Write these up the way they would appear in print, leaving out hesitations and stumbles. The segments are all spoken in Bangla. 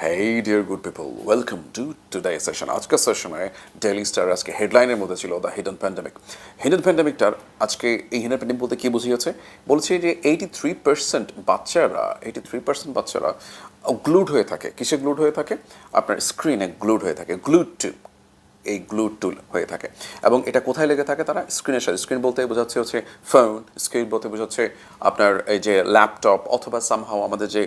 Hey dear good people, welcome to today session. আজকের সেশনে ডেইলি স্টার আজকে হেডলাইনের মধ্যে ছিল দ্য হিডেন প্যান্ডেমিক। হিডেন প্যান্ডেমিকটার আজকে এই হিডেন প্যান্ডেমিক বলতে কী বুঝিয়েছে? বলছে যে 83% বাচ্চারা গ্লুড হয়ে থাকে। কিসে গ্লুড হয়ে থাকে? আপনার স্ক্রিনে গ্লুড হয়ে থাকে, গ্লুড টু এই গ্লুড টুল হয়ে থাকে। এবং এটা কোথায় লেগে থাকে? তারা স্ক্রিনের সাথে, স্ক্রিন বলতে বোঝাচ্ছে হচ্ছে ফোন, স্ক্রিন বলতে বোঝাচ্ছে আপনার এই যে ল্যাপটপ অথবা সামহাও আমাদের যে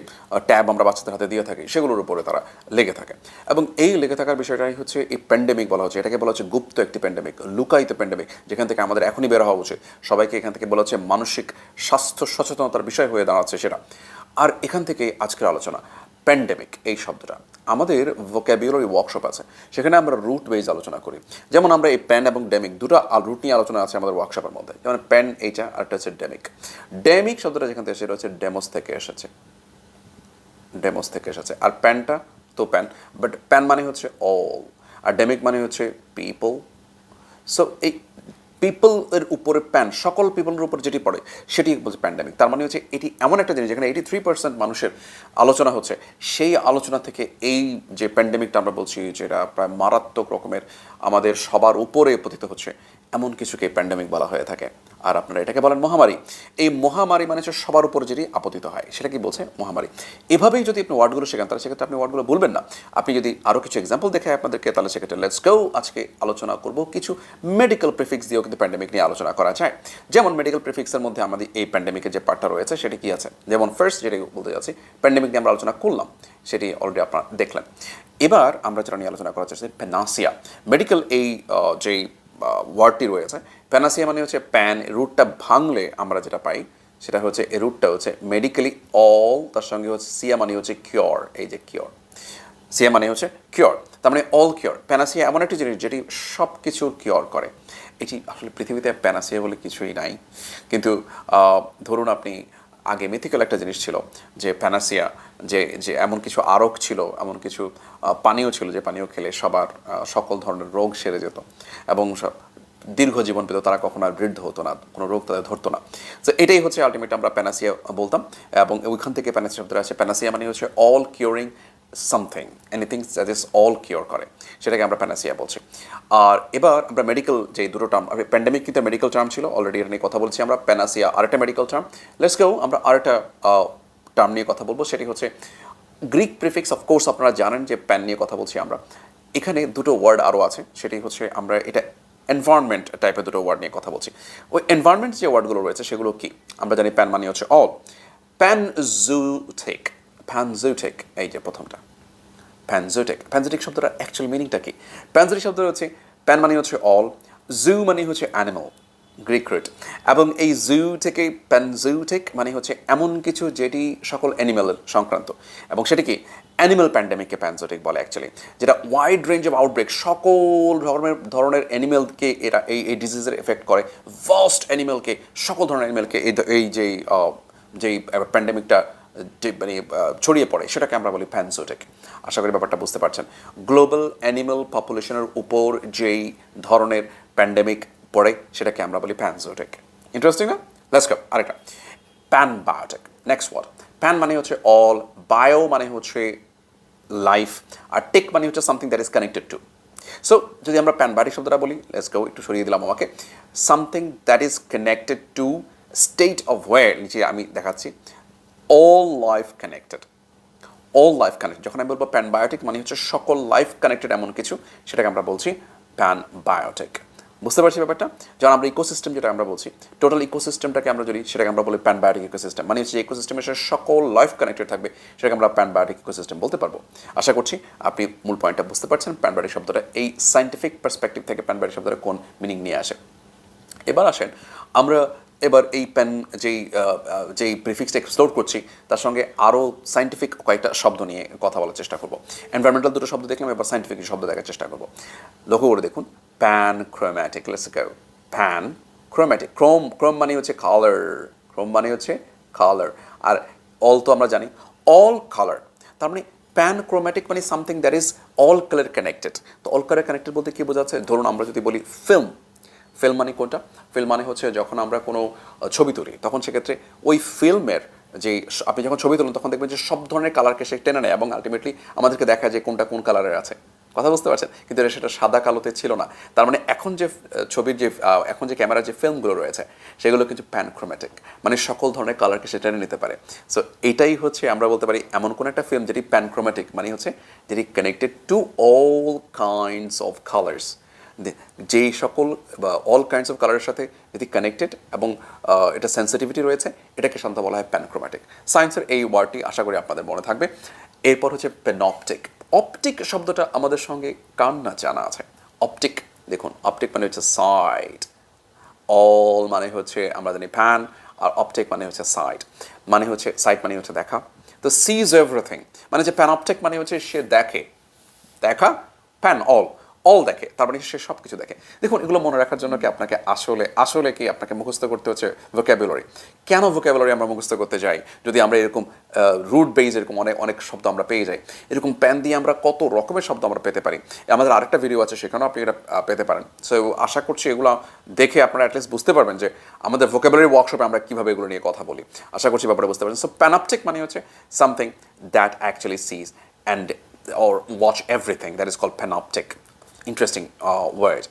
ট্যাব আমরা বাচ্চাদের হাতে দিয়ে থাকি সেগুলোর উপরে তারা লেগে থাকে। এবং এই লেগে থাকার বিষয়টাই হচ্ছে এই প্যান্ডেমিক বলা হচ্ছে। এটাকে বলা হচ্ছে গুপ্ত একটি প্যান্ডেমিক, লুকায়িত প্যান্ডেমিক, যেখান থেকে আমাদের এখনই বের হওয়া উচিত। সবাইকে এখান থেকে বলা হচ্ছে মানসিক স্বাস্থ্য সচেতনতার বিষয় হয়ে দাঁড়াচ্ছে সেটা। আর এখান থেকে আজকের আলোচনা প্যান্ডেমিক এই শব্দটা, আমাদের ভোক্যাবুলারি ওয়ার্কশপ আছে, সেখানে আমরা রুট বেজ আলোচনা করি। যেমন আমরা এই প্যান এবং ডেমিক দুটো রুট নিয়ে আলোচনা আছে আমাদের ওয়ার্কশপের মধ্যে। যেমন প্যান এইটা, আর একটা হচ্ছে ডেমিক। ডেমিক শব্দটা যেখান থেকে সেটা হচ্ছে ডেমোস থেকে এসেছে, আর প্যানটা তো প্যান, বাট প্যান মানে হচ্ছে অল, আর ডেমিক মানে হচ্ছে পিপল। সো এই পিপল এর উপরে প্যান, সকল পিপলের উপর যেটি পড়ে সেটি বলছে প্যান্ডেমিক। তার মানে হচ্ছে এটি এমন একটা জিনিস যেখানে 83% মানুষের আলোচনা হচ্ছে। সেই আলোচনা থেকে এই যে প্যান্ডেমিকটা আমরা বলছি, যেটা প্রায় মারাত্মক রকমের আমাদের সবার উপরে পতিত হচ্ছে, এমন কিছুকে প্যান্ডেমিক বলা হয়ে থাকে। আর আপনারা এটাকে বলেন মহামারী। এই মহামারী মানে হচ্ছে সবার উপর যেটি আপতিত হয় সেটা কি বলছে? মহামারী। এভাবেই যদি আপনি ওয়ার্ডগুলো শেখান তাহলে সেক্ষেত্রে আপনি ওয়ার্ডগুলো ভুলবেন না। আপনি যদি আরও কিছু এক্সাম্পল দেখায় আপনাদেরকে, তাহলে সেক্ষেত্রে লেটস গো। আজকে আলোচনা করব কিছু মেডিকেল প্রিফিক্স দিয়েও কিন্তু প্যান্ডেমিক নিয়ে আলোচনা করা যায়। যেমন মেডিকেল প্রিফিক্সের মধ্যে আমাদের এই প্যান্ডেমিকের যে পার্টটা রয়েছে সেটি কি আছে? যেমন ফার্স্ট যেটা বলতে যাচ্ছি, প্যান্ডেমিক নিয়ে আমরা আলোচনা করলাম, সেটি অলরেডি আপনারা দেখলেন। এবার আমরা যেটা নিয়ে আলোচনা করার চেষ্টা, প্যানাসিয়া। মেডিকেল এই যেই ওয়ার্ডটি রয়েছে, প্যানাসিয়া মানে হচ্ছে প্যান, রুটটা ভাঙলে আমরা যেটা পাই সেটা হচ্ছে, এই রুটটা হচ্ছে মেডিকেলি অল, তার সঙ্গে হচ্ছে সিয়া মানে হচ্ছে কিওর। এই যে কিওর, সিয়া মানে হচ্ছে কিওর, তার মানে অল কিওর। প্যানাসিয়া এমন একটি জিনিস যেটি সব কিছুর কিওর করে। এটি আসলে পৃথিবীতে প্যানাসিয়া বলে কিছুই নাই, কিন্তু ধরুন আপনি আগে মিথিক্যাল একটা জিনিস ছিল যে প্যানাসিয়া, যে যে এমন কিছু আরক ছিল, এমন কিছু পানীয় ছিল যে পানীয় খেলে সবার সকল ধরনের রোগ সেরে যেত এবং দীর্ঘ জীবন পেত, তারা কখনো আর বৃদ্ধ হতো না, কোনো রোগ তাদের ধরতো না। তো এটাই হচ্ছে আলটিমেট আমরা প্যানাসিয়া বলতাম। এবং ওইখান থেকে প্যানাসিয়া শব্দটা আছে। প্যানাসিয়া মানে হচ্ছে all curing something, anything that is all cure করে, সেটাকে আমরা প্যানাসিয়া বলছি। আর এবার আমরা মেডিকেল যে দুটো টার্ম, প্যান্ডেমিক কিন্তু মেডিকেল টার্ম ছিল, অলরেডি এটা নিয়ে কথা বলছি আমরা। প্যানাসিয়া আরেকটা মেডিকেল টার্ম। লেটস গো, আমরা আরেকটা টার্ম নিয়ে কথা বলবো, সেটি হচ্ছে গ্রিক প্রিফিক্স। অফকোর্স আপনারা জানেন যে প্যান নিয়ে কথা বলছি আমরা। এখানে দুটো ওয়ার্ড আরও আছে, সেটি হচ্ছে আমরা এটা এনভায়রনমেন্ট টাইপের দুটো ওয়ার্ড নিয়ে কথা বলছি। ওই এনভায়রনমেন্ট যে ওয়ার্ডগুলো রয়েছে সেগুলো কি? আমরা জানি প্যান মানে হচ্ছে অল, প্যানজুথিক, প্যানজুথিক, এই যে প্রথমটা প্যানজোটিক। প্যানজোটিক শব্দটার অ্যাকচুয়াল মিনিংটা কি? প্যানজোটিক শব্দটা হচ্ছে, প্যান মানে হচ্ছে অল, জু মানে হচ্ছে অ্যানিমাল, গ্রিক রুট। এবং এই জু থেকে প্যানজোটিক মানে হচ্ছে এমন কিছু যেটি সকল অ্যানিমালের সংক্রান্ত, এবং সেটা কি? অ্যানিমাল প্যান্ডেমিককে প্যানজোটিক বলে অ্যাকচুয়ালি, যেটা ওয়াইড রেঞ্জ অফ আউটব্রেক, সকল ধরনের অ্যানিমেলকে এরা এই ডিজিজের এফেক্ট করে। ভাস্ট অ্যানিমেলকে, সকল ধরনের অ্যানিমেলকে এই যেই প্যান্ডেমিকটা মানে ছড়িয়ে পড়ে সেটাকে আমরা বলি প্যানজোটিক। আশা করি ব্যাপারটা বুঝতে পারছেন। গ্লোবাল অ্যানিমাল পপুলেশনের উপর যেই ধরনের প্যান্ডেমিক পড়ে সেটাকে আমরা বলি প্যানজোটিক। ইন্টারেস্টিং না? লেটস গো আরেকটা, প্যানবায়োটিক। নেক্সট ওয়ার্ড, প্যান মানে হচ্ছে অল, বায়ো মানে হচ্ছে লাইফ, আর টেক মানে হচ্ছে something that is connected two. So যদি আমরা প্যানবায়োটিক শব্দটা বলি, লেটস গো, একটু সরিয়ে দিলাম আমাকে, something that is connected to state of war, নিচে আমি দেখাচ্ছি, all life connected, all life connected। যখন আমি বলবো প্যানবায়োটিক মানে হচ্ছে সকল লাইফ কানেক্টেড এমন কিছু, সেটাকে আমরা বলছি প্যানবায়োটিক। বুঝতে পারছি ব্যাপারটা? যেমন আমরা ইকোসিস্টেম যেটা আমরা বলছি, টোটাল ইকোসিস্টেমটাকে আমরা যদি, সেটাকে আমরা বলি প্যানবায়োটিক ইকোসিস্টেম, মানে হচ্ছে ইকোসিস্টেমের সাথে সকল লাইফ কানেক্টেড থাকবে, সেটাকে আমরা প্যানবায়োটিক ইকোসিস্টেম বলতে পারবো। আশা করছি আপনি মূল পয়েন্টটা বুঝতে পারছেন। প্যানবায়োটিক শব্দটা এই সায়েন্টিফিক পার্সপেক্টিভ থেকে প্যানবায়োটিক শব্দটা কোন মিনিং নিয়ে আসে। এবার আসেন আমরা এই প্যান যেই প্রিফিক্সটা এক্সপ্লোর করছি তার সঙ্গে আরও সায়েন্টিফিক কয়েকটা শব্দ নিয়ে কথা বলার চেষ্টা করব। এনভায়রনমেন্টাল দুটো শব্দ দেখলাম, এবার সায়েন্টিফিক শব্দ দেখার চেষ্টা করব। লক্ষ্য করে দেখুন, pan chromatic. Let's go, pan chromatic. Chrome মানে হচ্ছে কালার, ক্রোম মানে হচ্ছে কালার, আর অল তো আমরা জানি অল কালার। তার মানে প্যান ক্রোম্যাটিক মানে something that is all colour connected. তো অল কালার কানেক্টেড বলতে কী বোঝাচ্ছে? ধরুন আমরা যদি বলি ফিল্ম, ফিল্ম মানে কোনটা? ফিল্ম মানে হচ্ছে যখন আমরা কোনো ছবি তুলি তখন সেক্ষেত্রে ওই ফিল্মের যে আপনি যখন ছবি তুলেন তখন দেখবেন যে সব ধরনের কালারকে সে টেনে নেয় এবং আলটিমেটলি আমাদেরকে দেখায় যে কোনটা কোন কালারের আছে, কথা বুঝতে পারছেন? কিন্তু সেটা সাদা কালোতে ছিল না। তার মানে এখন যে ছবির যে এখন যে ক্যামেরার যে ফিল্মগুলো রয়েছে সেগুলো কিন্তু প্যানক্রোম্যাটিক, মানে সকল ধরনের কালারকে সে টেনে নিতে পারে। সো এটাই হচ্ছে আমরা বলতে পারি এমন কোন একটা ফিল্ম যেটি প্যানক্রোম্যাটিক, মানে হচ্ছে যেটি connected to all kinds of colours, যেই সকল বা অল কাইন্ডস অফ কালারের সাথে যদি কানেক্টেড এবং এটা সেন্সিটিভিটি রয়েছে, এটাকে সাধারণত বলা হয় প্যানক্রোম্যাটিক। সায়েন্সের এই ওয়ার্ডটি আশা করি আপনাদের মনে থাকবে। এরপর হচ্ছে প্যানঅপটিক। অপটিক শব্দটা আমাদের সঙ্গে কার না জানা আছে। অপটিক, দেখুন অপটিক মানে হচ্ছে সাইড, অল মানে হচ্ছে আমরা জানি ফ্যান, আর অপটিক মানে হচ্ছে সাইড, মানে হচ্ছে সাইড মানে হচ্ছে দেখা। তো সিজ এভরিথিং মানে যে প্যানঅপটিক মানে হচ্ছে সে দেখে, দেখা, প্যান অল, অল দেখে, তার মানে সে সব কিছু দেখে। দেখুন এগুলো মনে রাখার জন্য কি আপনাকে আসলে আসলে কি আপনাকে মুখস্থ করতে হচ্ছে ভোক্যাবুলারি। কেন ভোক্যাবুলারি আমরা মুখস্থ করতে যাই যদি আমরা এরকম রুট বেজ এরকম অনেক অনেক শব্দ আমরা পেয়ে যাই? এরকম প্যান দিয়ে আমরা কত রকমের শব্দ আমরা পেতে পারি। আমাদের আরেকটা ভিডিও আছে, সেখানেও আপনি এটা পেতে পারেন। সো আশা করছি এগুলো দেখে আপনারা অ্যাটলিস্ট বুঝতে পারবেন যে আমাদের ভোক্যাবুলারি ওয়ার্কশপে আমরা কীভাবে এগুলো নিয়ে কথা বলি। আশা করছি ব্যাপারে বুঝতে পারবেন। সো প্যানঅপটিক মানে হচ্ছে something that actually sees and or watch everything, that is called panoptic. Interesting word.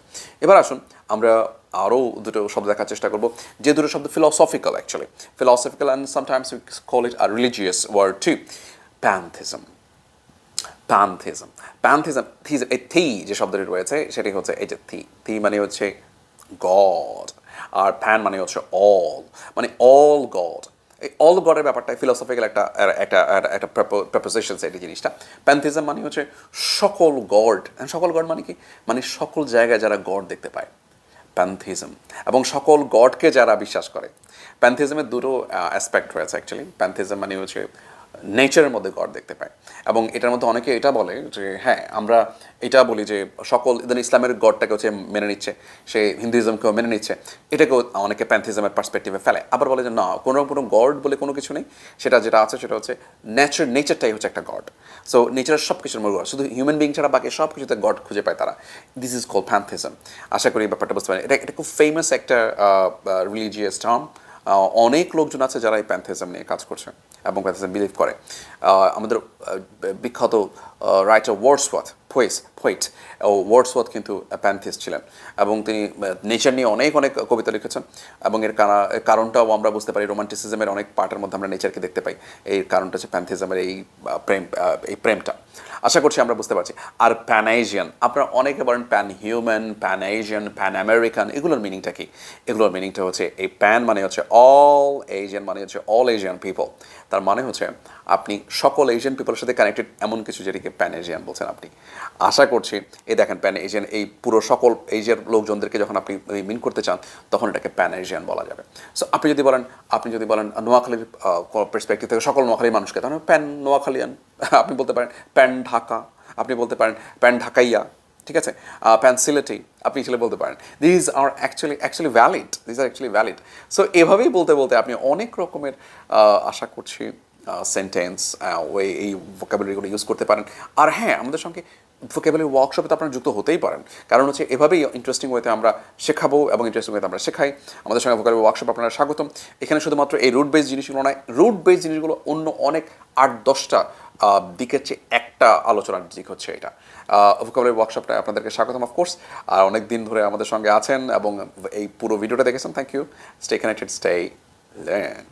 এবার আসুন আমরা আরও দুটো শব্দ দেখার চেষ্টা করব, যে দুটো শব্দ philosophical actually, philosophical and sometimes we call it a religious word too. Pantheism, pantheism, pantheism, এই থি যে শব্দটি রয়েছে সেটি হচ্ছে এই যে থি, থি মানে হচ্ছে গড, আর প্যান মানে হচ্ছে অল, মানে অল গড। এই অল গডের ব্যাপারটাই ফিলসফিক্যাল একটা একটা একটা প্রপোজিশনস এই জিনিসটা। প্যানথিজম মানে হচ্ছে সকল গড। সকল গড মানে কি? মানে সকল জায়গায় যারা গড দেখতে পায়, প্যানথিজম, এবং সকল গডকে যারা বিশ্বাস করে। প্যানথিজমের দুটো অ্যাসপেক্ট রয়েছে অ্যাকচুয়ালি। প্যানথিজম মানে হচ্ছে নেচারের মধ্যে গড দেখতে পায়, এবং এটার মধ্যে অনেকে এটা বলে যে হ্যাঁ আমরা এটা বলি যে সকল ইদান ইসলামের গডটাকে হচ্ছে মেনে নিচ্ছে, সে হিন্দুইজমকেও মেনে নিচ্ছে, এটাকেও অনেকে প্যানথিজমের পার্সপেক্টিভে ফেলে। আবার বলে যে না, কোনো গড বলে কোনো কিছু নেই, সেটা যেটা আছে সেটা হচ্ছে নেচারটাই হচ্ছে একটা গড। সো নেচারের সব কিছুর মধ্যে গড, শুধু হিউম্যান বিং ছাড়া বাকি সব কিছুতে গড খুঁজে পায় তারা। This is call pantheism. আশা করি ব্যাপারটা বুঝতে পারেন। এটা খুব ফেমাস একটা রিলিজিয়াস টার্ম। অনেক লোকজন আছে যারা এই প্যানথিজম নিয়ে কাজ করছে এবং প্যানথিজম বিলিভ করে। আমাদের বিখ্যাত রাইটার ওয়ার্ডসওয়ার্থ, পোয়েট ওয়ার্ডসওয়ার্থ কিন্তু প্যানথিস্ট ছিলেন, এবং তিনি নেচার নিয়ে অনেক অনেক কবিতা লিখেছেন, এবং এর কারণটাও আমরা বুঝতে পারি। রোমান্টিসিজমের অনেক পার্টের মধ্যে আমরা নেচারকে দেখতে পাই। এই কারণটা হচ্ছে প্যানথিজমের এই প্রেমটা। আশা করছি আমরা বুঝতে পারছি। আর প্যান এশিয়ান, আপনারা অনেকে বলেন pan human, pan Asian, pan American, এগুলোর মিনিংটা কি? এগুলোর মিনিংটা হচ্ছে এই প্যান মানে হচ্ছে অল, এশিয়ান মানে হচ্ছে অল এশিয়ান পিপল। তার মানে হচ্ছে আপনি সকল এশিয়ান পিপলের সাথে কানেক্টেড এমন কিছু যেটিকে প্যান এশিয়ান বলছেন আপনি। আশা করছি এই দেখেন প্যান এশিয়ান, এই পুরো সকল এশিয়ার লোকজনদেরকে যখন আপনি মিন করতে চান তখন এটাকে প্যান এশিয়ান বলা যাবে। সো আপনি যদি বলেন নোয়াখালীর পার্সপেক্টিভ থেকে সকল নোয়াখালীর মানুষকে, তাহলে প্যান নোয়াখালিয়ান। আপনি বলতে পারেন প্যান ঢাকা, আপনি বলতে পারেন প্যান ঢাকাইয়া, ঠিক আছে, প্যান সিলেটি আপনি আসলে বলতে পারেন। This are actually valid. So এভাবেই বলতে বলতে আপনি অনেক রকমের আশা করছি সেন্টেন্স এই ভোকাবুলারিগুলো ইউজ করতে পারেন। আর হ্যাঁ, আমাদের সঙ্গে ভোকাবুলারি ওয়ার্কশপে তো আপনারা যুক্ত হতেই পারেন, কারণ হচ্ছে এভাবেই ইন্টারেস্টিং ওয়েতে আমরা শেখাবো এবং ইন্টারেস্টিং ওয়েতে আমরা শেখাই। আমাদের সঙ্গে ভোকাবুলারি ওয়ার্কশপ আপনারা স্বাগতম। এখানে শুধুমাত্র এই রুট বেস জিনিসগুলো নয়, রুট বেস জিনিসগুলো অন্য অনেক 8-10টা দিকের চেয়ে একটা আলোচনার দিক হচ্ছে এটা। ভোকাবুলারি ওয়ার্কশপটা আপনাদেরকে স্বাগতম অফকোর্স। আর অনেক দিন ধরে আমাদের সঙ্গে আছেন এবং এই পুরো ভিডিওটা দেখেছেন, thank you. Stay connected, stay land.